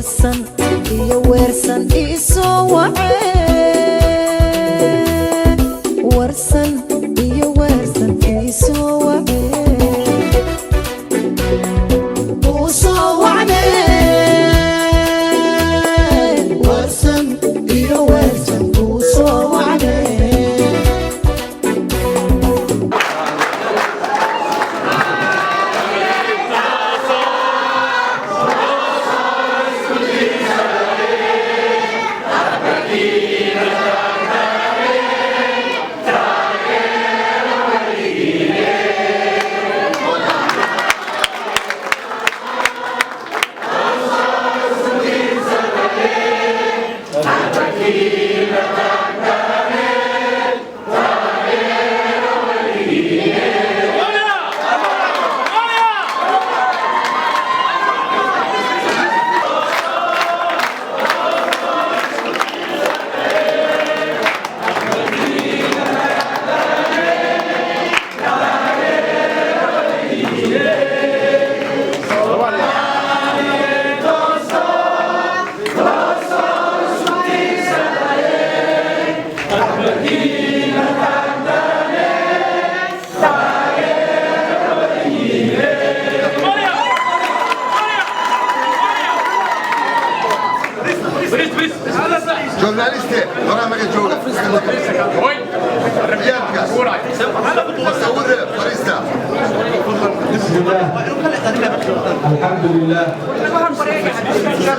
warsan iyo weersan isoo wacee warsan iyo weersan isoo wacee usoo wacee warsan iyo weersan usoo wacee جورناليستي ورا ما جوله مصور فريستا بسم الله الحمد لله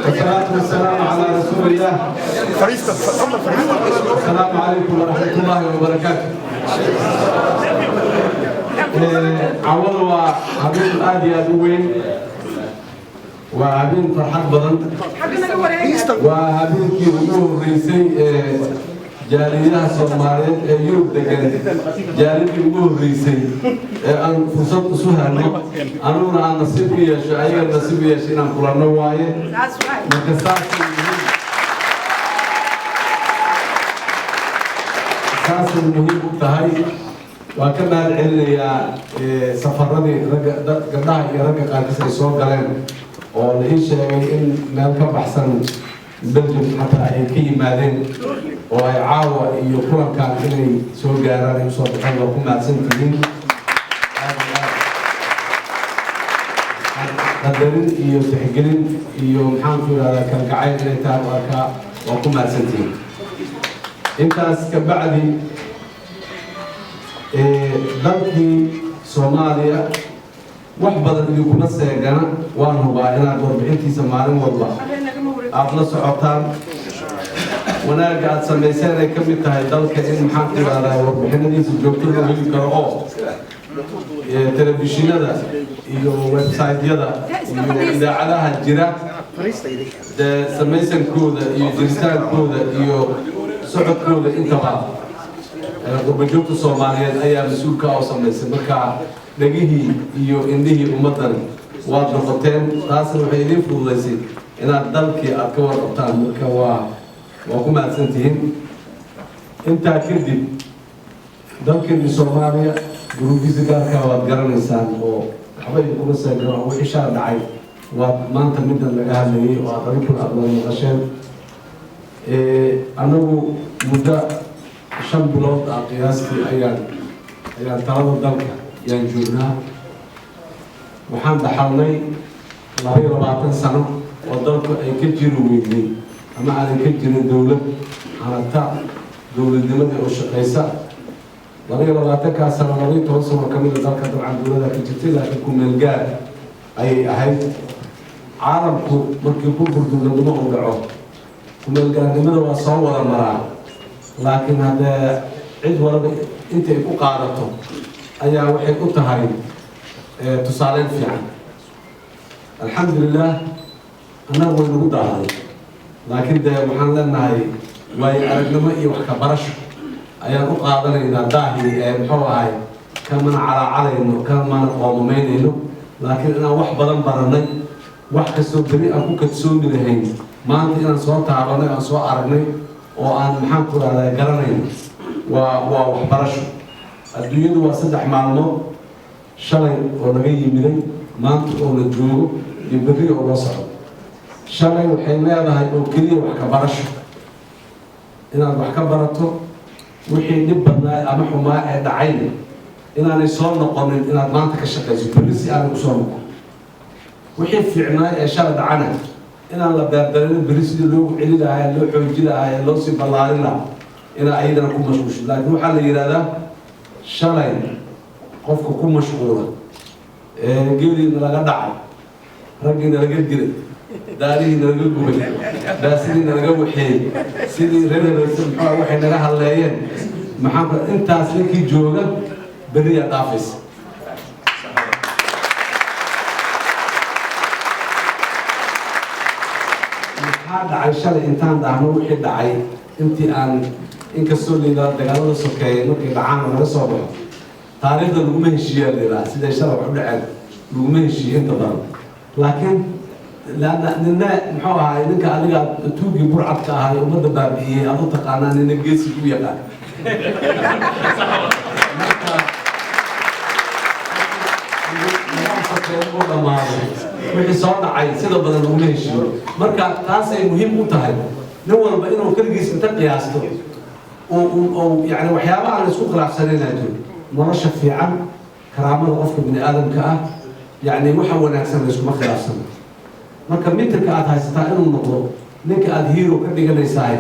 والصلاة والسلام على رسول الله فريستا السلام عليكم ورحمة الله وبركاته عوض وعبين آدي أدوين وعبين فرحات بدن وعبين كي وجوه رئيسي جالية سومالية يوب دكان جالية وجوه رئيسي أن فرصة سهلة أنا نصيبي يا شاعر نصيبي يا شينا كلنا واعي مكساس أساس المهم تهاي وكما العليا سفرني قداه يرجع قارس الصوت قلنا وليش إن مالك بحسن بلجم حتى كي مالين وعاوة يكون كان إني سوق جاران يوصل بحاجة وكم عسين فين قدرين يتحجلين يوم حامل على كان قاعد إلى تار وكا وكم عسين فين أنت أسكبعدي ضربي صوماليا وحبة اللي يكون السجنة وأنا باينا أنتي سمعنا والله أطلع سعطان وأنا قاعد سميسان كم يتهاي ضلك إن محاكم على وحنا دي سجوتين ويقرأوا تلفزيون هذا يو ويب سايت هذا يو على هالجرات ده سميسان كودا يو جرسان كودا يو سعود كودا أنت بعض قربجوت الصوماليين أيام سوكا أو سميسان مركا نجيه يو إنديه أمتنا واضح قتين تاسر وحيدين فلوسي إن الدلك أكبر قطان مركوا وكم سنتين أنت كذب دلك الصومالية جروبي زكاة كواد قرن إنسان وحبي يكون السجن وإشارة دعي وما أنت مدة لجهله وأضرب الأرض المغشين أنا مدة شن بلاد قياس في أيام ترى الدلك ينجونا وحنا حولي لهي 14 سنة والدلك أي كتيروا ويجي أما على كتير الدولة على تاع دولة دمدة أو شقيسة لهي 14 سنة لهي توصل وكمل الدلك طبعا دولة كتير لكن كم الجار أي أهل عالمكم مركبكم كردون دماغ ودعوه كم الجار دمدة وصور المرأة لكن هذا عد ولا أنت يكون قارته أيها وحي أتهاي تصالين في عام الحمد لله أنا أول نقول هذا لكن ده محل لنا واي أرجما يوحك برش أيها أقاضنا إذا داهي محوهاي كمان على إنه كمان قومين إنه لكن أنا واحد بدن برني واحد كسبني أكو كتسوني لهين ما أنت أنا صوت تعباني أو صوت أرجني وأنا محنكر على قرنين وواحد برش الدنيا وصدح معلومات شلي ونجي مني ما أنت أول الجو يبري أو وصل shalay waxay leedahay oo keliya wax ka barasho inaad wax ka barato wixii dhib badnaa ama xumaa ee dhacayna inaanay soo noqonin inaad maanta ka shaqayso berri si aanay usoo noqon wixii fiicnaa ee shalay dhacana inaan la beerdarin berri sidii loogu celi lahaa loo xoojin lahaa loo sii ballaarin lahaa inaa ayadana ku mashquusho laakiin waxaa la yidhahdaa shalay qofka ku mashquula geeliina laga dhacay raggiina laga dilay daarihiina laga gubay baasidiina laga waxeeyey sidii reer hebelsa muxuu waxay naga hadleeyeen maxaa intaas ninkii jooga berriyaa dhaafaysa maxaa dhacay shalay intaan dhahno wixii dhacay intii aan inkastoo layidhaha dagaalada sokeeyay markay dhacaan laga soo baxo taariikhda laguma heshiiyaa layidhaha siday shalay wax u dhaceen laguma heshiiyo inta badan laakiin nina muxuu ahaay ninka adiga tuugii burcadka ahaay ummadda baabi'iyey aad u taqaanaa nina geesi u yaqaan u dhamaado wixii soo dhacay sida badan laguma heshiiyo marka taasay muhiim u tahay nin walba inuu keligiis inta qiyaasto yani waxyaaba aan isku khilaafsanayna jiro nolosha fiican karaamada qofka bini aadamka ah yani waxa wanaagsan layskuma khilaafsano marka mitirka aad haysataa inuu noqdo ninka aad hero ka dhiganaysahay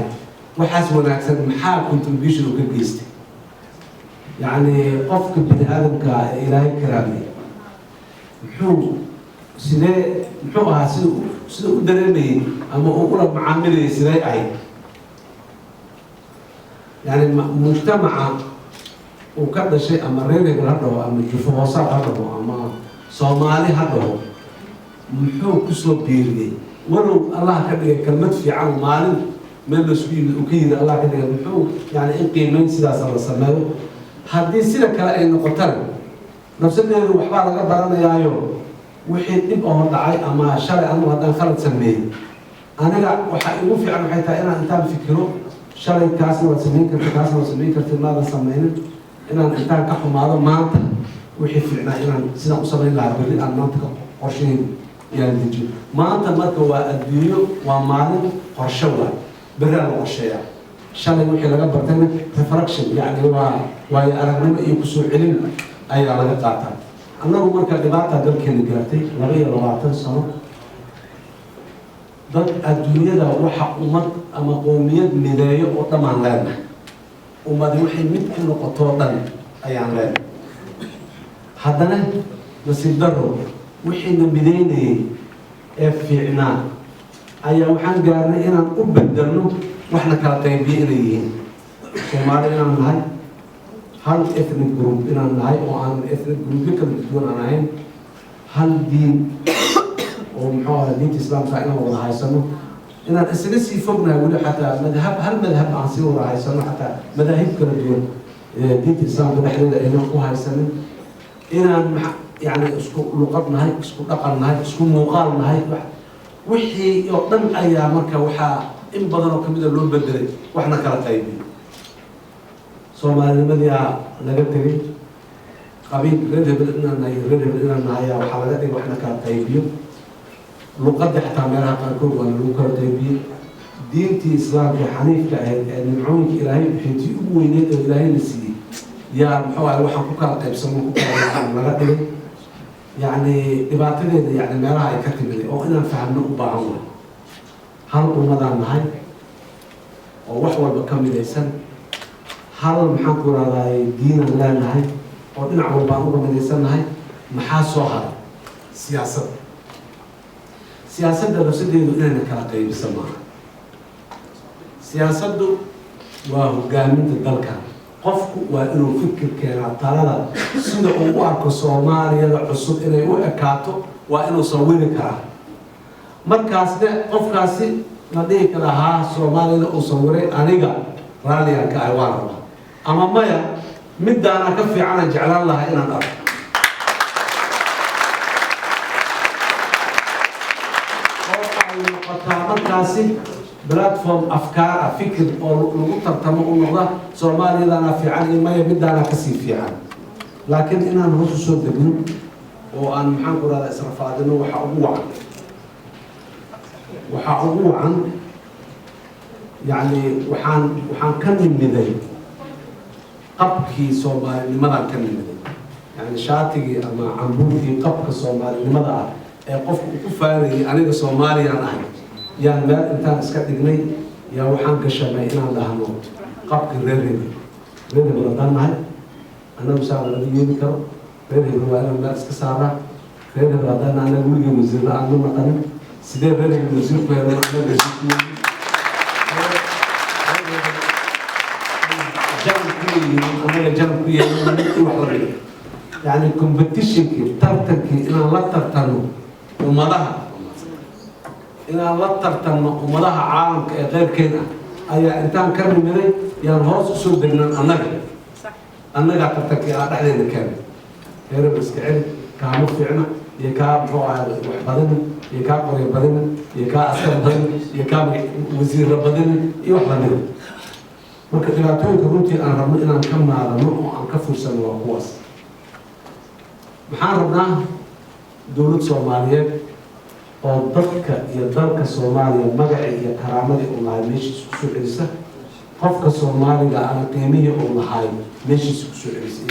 waxaas wanaagsan maxaa contribution u ka geystay yani qofka bini aadamka ee ilaahay karaamay muxuu ahaa sida u dareemayay ama uu ula macaamilayay siday ahayd yani mujtamaca uu ka dhashay ama reer hebel ha dhaho ama jufo hoosaar ha dhaho ama soomaali ha dhaho muxuu kusoo biiriyey walow allah ka dhigay kelmad fiican maalin meel lasku yimid uu ka yiri allah ka dhigay muxuu yani in qiimeyn sidaas la sameeyo haddii sida kale ay noqotana nafsadeedu waxbaa laga baranayaayo wixii dhib oo dhacay ama shalay anigu haddaan khalad sameeyey aniga waxaa igu fiican waxay tahay inaan intaan fikiro shalay kaasna waad samayn karta kaasna waad samayn karta maadan samaynin inaan intaan ka xumaado maanta wixii fiicnaa inaan sidaan u samayn lahaa berri aan maanta ka qorshayn yaan dejiyo maanta marka waa adduunyo waa maalin qorshe waay berraa la qorsheeyaa shalay wixii laga bartayna refraction yani waayo aragnimo iyo kusoo celin ayaa laga qaataa annagu marka dhibaata dalkeena gaartay 22 sano dad adduunyada waxa ummad ama qowmiyad mideeyo oo dhammaan leenahay ummadi waxay mid ku noqotoo dhan ayaan leenahay haddana nasiib daro wixiina mideynayay ee fiicnaa ayaa waxaan gaarnay inaan u bedelno waxna kala qaybiyo inay yihiin soomaali inaan nahay hal ethnic group inaan nahay oo aan ethnic groupyo kala duwan aan ahayn hal diin oo muxuu ahaa diinta islaamka inaan wada haysano inaan isaga sii fognahay weli xataa hal madhab aan sii wada haysano xataa madaahib kala duwan diinta islaamka dhexdeeda aynan ku haysanin inaan yani isku luqad nahay isku dhaqan nahay isku muuqaal nahay wixii oo dhan ayaa marka waxaa in badan oo kamida loo bedelay waxna kala qaybiyo soomaalinimadii laga tegay qabiil reer hebel inaan nahay waxaa laga dhigay waxna kala qaybiyo luqadda xataa meelaha qaarkood waa lagu kala qaybiyey diintii islaamka xaniifka ahayd ee nimcooyinka ilaahay bixintii ugu weyneed oo ilaahayna siiyey yaa muxuu ahay waxaan ku kala qaybsamo ku kala laga dhigay yani dhibaatadeeda yani meelaha ay ka timiday oo inaan fahamno u baahan waay hal ummadaan nahay oo wax walba ka midaysan hal maxaan ku raadaay diinaan leenahay oo dhinac walbaan uga midaysannahay maxaa soo haray siyaasadda siyaasadda nafsadeedu inayna kala qaybisa maaha siyaasaddu waa hogaaminta dalka qofku waa inuu fikir keenaa talada sida uu u arko soomaaliyada cusub inay u ekaato waa inuu sawiri karaa markaasne qofkaasi la dhihi karaa haa soomaaliyada uu sawiray aniga raaliyan ka ah waan rabaa ama maya midaana ka fiicana jeclaan lahaa inaan arko oo ay noqotaa markaasi platform afkaar ah fikir oo lagu tartamo u noqda soomaaliyadana fiican iyo maya midaana kasii fiican laakiin inaan hoos usoo degno oo aan maxaan ku rahdaa israfaadino waxa ugu wacan وحقوق عن يعني وحان كان مدي قبكي صومالي لماذا كان مدي يعني شاتي أما عمبوتي قبك صومالي لماذا قف كفاري أنا صومالي أنا يعني ما أنت اسكتني يا وحان كشماء إن الله نوت قبك ريري بلدان هاي أنا مساعد الذي يذكر ريري بلدان ما اسكسارة ريري بلدان أنا أقول لك وزير أنا مثلا سيدي ريري وزير كهرباء أنا جنب يعني كومبيتيشن كي ترتكي إن لا ترتنو ومضاها إن لا ترتنو ومضاها عالم غير كذا أي إنسان كان مني يعني هو سوق بيننا أنا قاعد ترتكي على كان غير بس كعلم كامل فعنا يكاب هو وحبدنا يكاب قريب بدنا يكاب أسكر بدنا يكاب وزير بدنا يوحنا marka dhibaatooyinka runtii aan rabno inaan ka maarano oo aan ka fursano waa kuwaas maxaan rabnaa dowlad Soomaaliyeed oo dadka iyo dalka Soomaaliya magaci iyo karaamadii u lahayd meeshiisa ku soo celisa qofka Soomaaliga aan qiimihii u lahayd meeshiisa ku soo celisa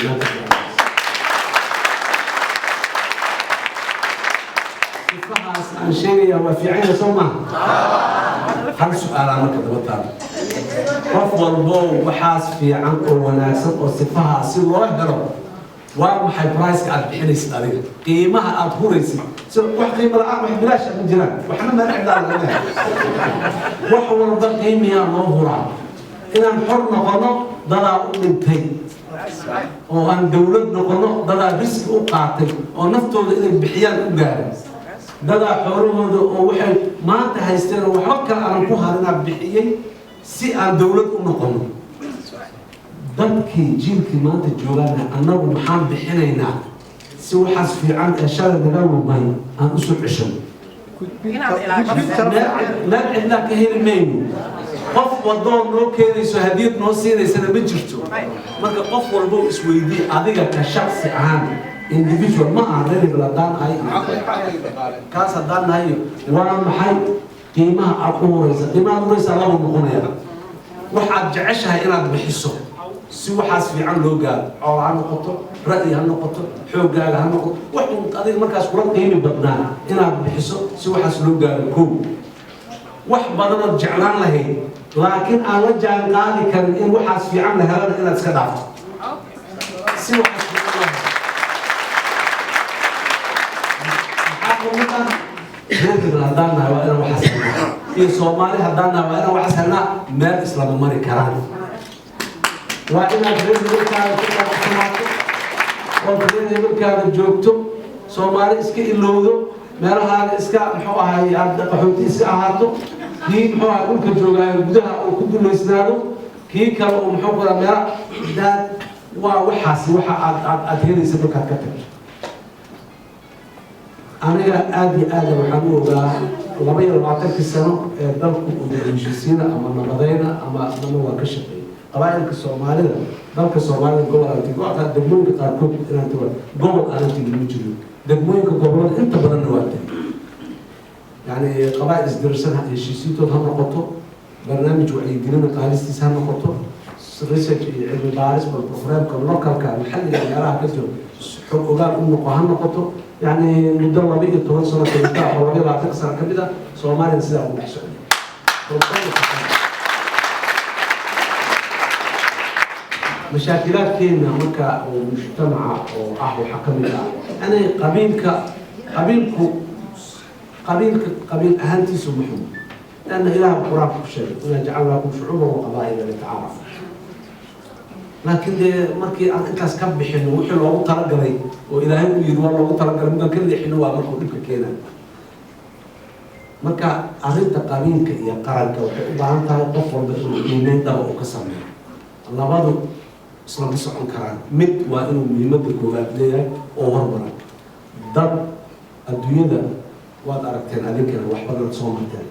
sifahaas aan sheegayaa waa fiicanya soo maaha hal su'aal aan marka daba taalo qof walbo waxaas fiican oo wanaagsan oo sifaha si loo helo waa maxay price ka aad bixinaysid adiga qiimaha aad huraysid si wax qiimo la'aan wax bilaash ma jiraan waxna ma dhacdaan wax walba qiimiya loo huraa inaan xor noqono dadaa u dhintay oo aan dawlad noqono dadaa riski u qaatay oo naftooda inay bixiyaan u gaaray dadaa xoolahooda oo waxay maanta haysteen oo waxba kale aan ku harinaa bixiyay si aan dawlad u noqono dadkii jiilkii maanta joogaana annagu maxaan bixinaynaa si waxaas fiican ee shalay naga lumay aan usoo ceshano meel cidlaa ka heli mayno qof wadoo noo keenayso hadiyad noo siinaysana ma jirto marka qof walbo isweydii adiga ka shaksi ahaan individual ma aha reer haddaan ahay kaas haddaan nahay waa maxay qiimaha aad u huraysa qiimaha aad huraysa laba noqonaya waxaad jeceshahay inaad bixiso si waxaas fiican loo gaaro xoolo ha noqoto ra'yi ha noqoto xooggaaga ha noqoto wax adiga markaas kula qiimi badnaa inaad bixiso si waxaas loo gaaro kow wax badanood jeclaan lahayd laakiin aan la jaan qaadi karin in waxaas fiican la helana inaad iska dhaafto si waxaas fiican reer haddaan nahay waa inaan waxaas helnaa iyo Soomaali haddaan nahay waa inaan waxaas helnaa meel islama mari karaan waa inaad reer markaada ku qabsanaato oo reer markaada joogto Soomaali iska ilowdo meelahaada iska muxuu ahaay aad qaxooti iska ahaato kii muxuu ahaay dhulka joogaayo gudaha oo ku duleysnaado kii kale oo muxuu kula meela daad waa waxaas waxa aad helaysa markaad ka tagto aniga aad iyo aad waxaan u ogaa 22 sano ee dalku u heshiisiina ama nabadayna ama waa ka shaqeeyay qabaa'ilka Soomaalida dalka Soomaalida gobol aan tigo aqaa degmooyinka qaarkood inaan tago gobol aan tigo ma jiro degmooyinka gobolada inta badan waa tahay yani qabaa'il isdirsan heshiisiintood ha noqoto barnaamij wacyigelin qaalistiisa ha noqoto research iyo cilmi baaris barnaamijka localka maxalliga meelaha ka jiro xog ogaal u noqoto يعني مدة ما بيجي تقول سنة كذا أو ما بيجي بعد سنة كذا سومالي نسيت أقول بحشة مشاكلات كنا مكة ومجتمع وأهل حكمنا أنا قبيل أهنتي سمحوا لأن إله القرآن شيء ونجعل لكم شعوبا وقبائل لتعارفوا لكن markii aan intaas ka bixin wuxuu loogu talagalay oo Ilaahay uu yiri waa loogu talagalay mid kale xilli waa markuu dhibka keenay marka arinta qabiilka iyo qaranka waxay u baahan tahay qof walba inuu qiimeyn daba u ka sameeyo labadu isla socon karaan mid waa inuu muhiimada koowaad leeyahay oo hormaran dad adduunyada waad aragteen adinkana wax badan soo marteen